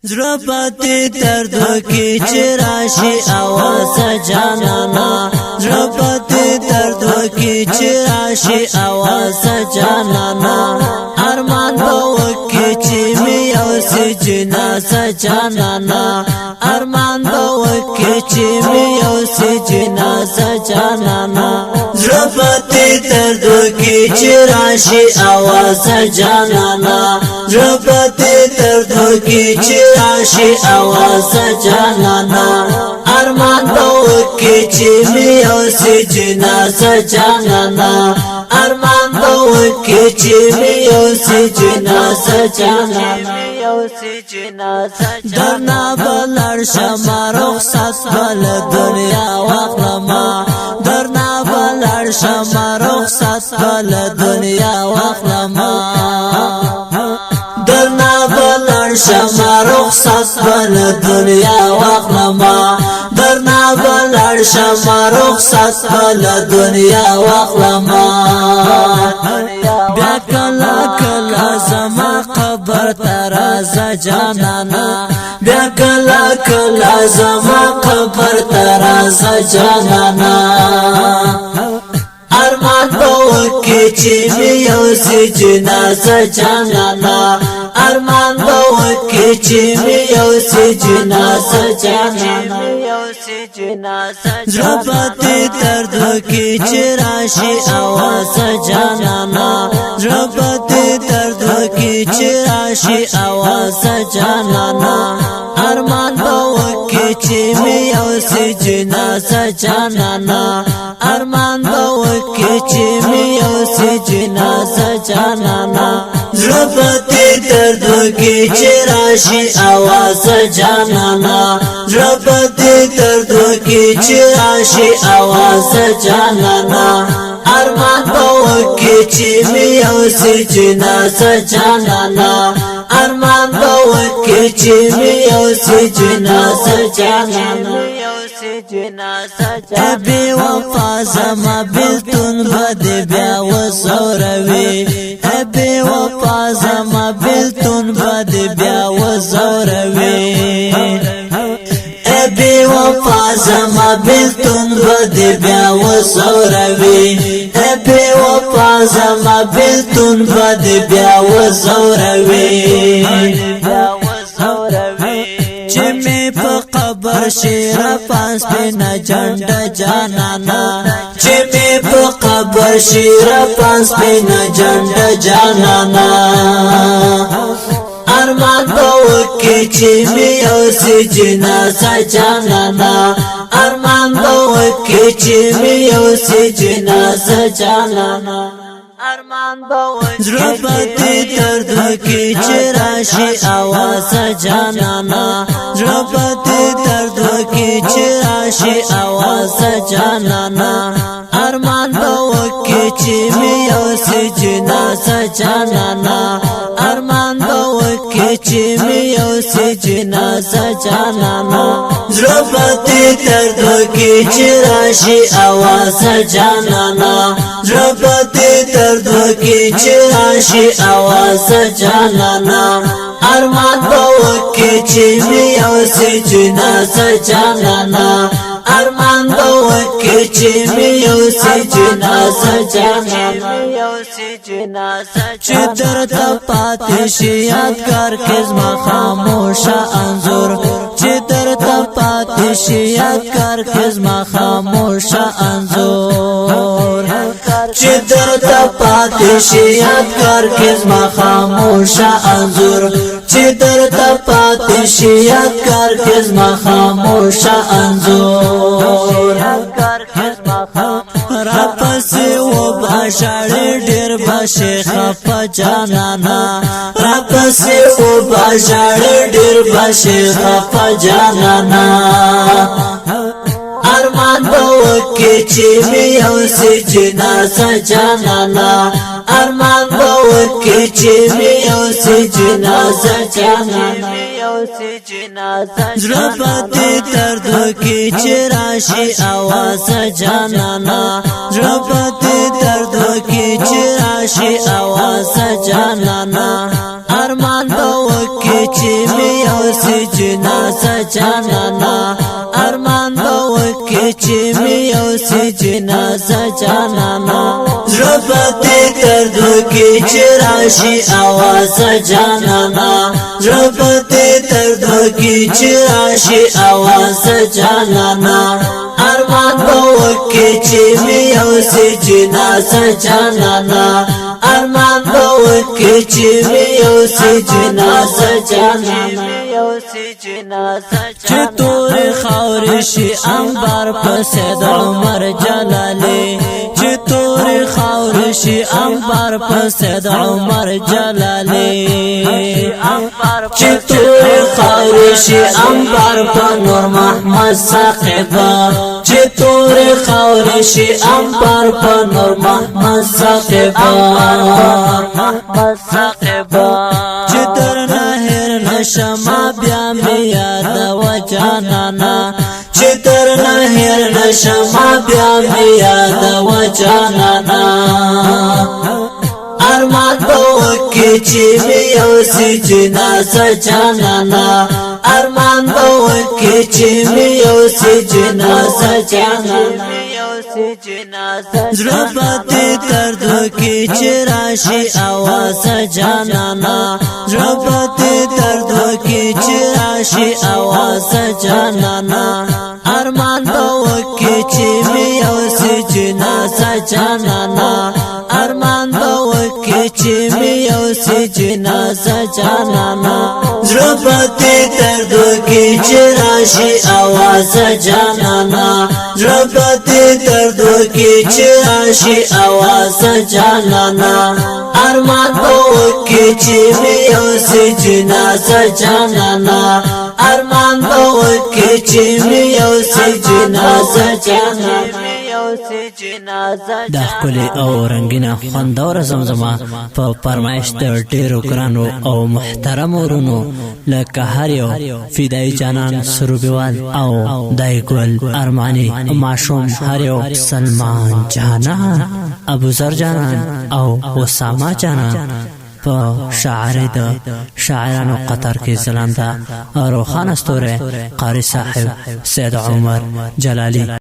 زړه پتی دردو کې چې راشي आवाज جانانا زړه پتی دردو کې چې راشي आवाज جانانا ارمان وکي چې مې او سي جنازه جانانا ارمان وکي چې مې او سي جنازه جانانا زړه پتی دردو کې چې راشي आवाज جانانا زړه پتی دردو کې چې راشي आवाज جانانا ارمان وکي چې مې او سي جنازه جانانا ارمان وکي چې مې او سي جنازه جانانا درنا بلر شما رخصت بل دنیا واخلما درنا بلر شما رخصت بل دنیا واخلما درنا بلر شما رخصت بل دنیا واخلما درنا بلر شما رخصت بل دنیا واخلما بیا کلا کلا زما قبر ترازه جانانا بیا کلا کلا زما قبر ترازه جانانا ارمان وکي چې مې او سي جنازه جانانا ارمان وکي چې مې او سي جنازه جانانا زړه پتی دردو کې چې راشي आवाज جانانا زړه پتی دردو کې چې راشي आवाज جانانا ارمان وکي چې مې او سي جنازه جانانا ارمان وکي چې مې او سي جنازه جانانا زړه پتی دردو کې چې راشي आवाज جانانا زړه پتی دردو کې چې راشي आवाज جانانا ارمان وکي چې مې او سي جنازه جانانا ارمان وکي چې مې او سي جنازه جانانا بے وفا زما بلتون بد بیا وزوروي بے وفا زما بلتون بد بیا وزوروي بے وفا زما بلتون بد بیا وزوروي بے وفا زما بلتون بد بیا وزوروي چې مې په قبر شیر پاس پینا جنډ جانانا چې مې په قبر شیر پاس پینا جنډ جانانا ارمان وکي چې مې او سي جنازه جانانا ارمان وکي چې مې او سي جنازه جانانا زړه پتی دردو کې چې راشي आवाज جانانا زړه پتی دردو کې چې راشي आवाज جانانا ارمان وکي چې مې او سي جنازه جانانا ارمان وکي چې مې او سي جنازه جانانا زړه پتی دردو کې چې راشي आवाज جانانا زړه پتی دردو کې چې راشي आवाज جانانا ارمان وکي چې مې او سي جنازه جانانا ارمان وکي چې مې او سي جنازه جانانا چې درته پاتې شي یادګار کې زما خاموشه انځور چې درته پاتې شي یادګار کې زما خاموشه انځور چې درته پاتې شي یادګار کې زما خاموشه انځور چې درته پاتې شي یادګار کې زما خاموشه انځور را پسې و باشاړې ډېر باشي خپه جانانا را پسې و باشاړې ډېر باشي خپه جانانا ارمان وکي چې مې او سي جنازه جانانا ارمان وکي چې مې او سي جنازه جانانا زړه پتی دردو کې چې راشي आवाज جانانا زړه پتی دردو کې چې راشي आवाज جانانا ارمان وکي چې مې او سي سی جنازه جانانا ارمان بوکی چی میو سی جنازه جانانا زربتی دردو کی چراشی آواز جانانا زربتی دردو کی چراشی آواز جانانا ارمان بوکی چی میو سی جنازه جانانا ارمان بوکی چی میو سی جنازه جانانا چه توری خاورشی انبار پسید عمر جلالی چه توری خاورشی انبار پسید عمر جلالی چه توری خاورشی انبار پا نور محمد ساقبا چه توری خاورشی انبار پا نور محمد ساقبا چه در نهر نشما بیا میاد و جانانا چه در نهر نشما بیا میاد و جانانا ارمان بوکی چی میو سی جنازه جانانا ارمان بوکی چی میو سی جنازه جانانا زربتی دردو کی چراشی آواز جانانا زربتی دردو کی چراشی آواز جانانا ارمان بوکی چی میو سی جنازه جانانا ارمان بوکی چی میو سی جنازه جانانا زربتی دردو کی چراشی آواز جانانا زربتی دردو کی چراشی آواز جانانا ارمان بوکی چی میو سی جنازه جانانا ارمان بوکی چی میو سی جنازه جانانا دا ښکلې او رنګینه خوندوره زمزمه په فرمایش د ډېرو ګرانو او محترمو ورونو لکه هر یو فدایي جانان سروبیوال او دای ګل ارماني ماشوم هر یو سلمان جانان ابوذر جانان او اسامه جانان په شاعر د شاعرانو قطر کې سلام ده روخان استوره قاری صاحب سید عمر جلالی